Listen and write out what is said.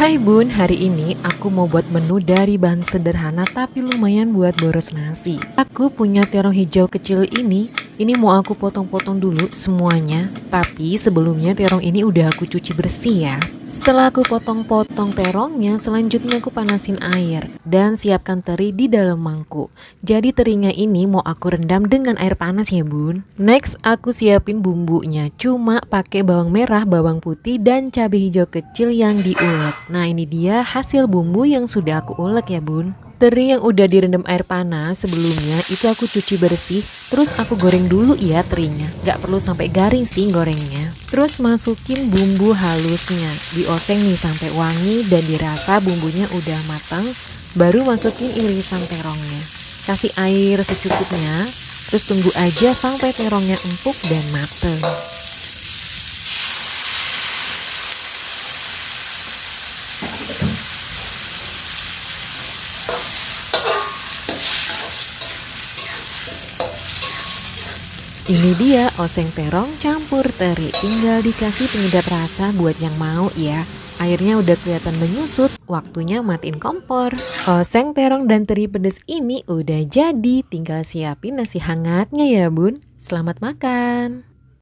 Hai Bun, hari ini aku mau buat menu dari bahan sederhana tapi lumayan buat boros nasi. Aku punya terong hijau kecil ini mau aku potong-potong dulu semuanya. Tapi sebelumnya terong ini udah aku cuci bersih ya. Setelah aku potong-potong terongnya, selanjutnya aku panasin air dan siapkan teri di dalam mangkuk. Jadi terinya ini mau aku rendam dengan air panas ya Bun. Next aku siapin bumbunya, cuma pakai bawang merah, bawang putih dan cabai hijau kecil yang diulek. Nah ini dia hasil bumbu yang sudah aku ulek ya Bun. Teri yang udah direndam air panas sebelumnya itu aku cuci bersih. Terus aku goreng dulu ya terinya. Gak perlu sampai garing sih gorengnya. Terus masukin bumbu halusnya. Dioseng nih sampai wangi dan dirasa bumbunya udah matang. Baru masukin irisan terongnya. Kasih air secukupnya. Terus tunggu aja sampai terongnya empuk dan mateng. Ini dia oseng terong campur teri, tinggal dikasih penyedap rasa buat yang mau ya. Airnya udah kelihatan menyusut, waktunya matiin kompor. Oseng terong dan teri pedes ini udah jadi, tinggal siapin nasi hangatnya ya Bun. Selamat makan.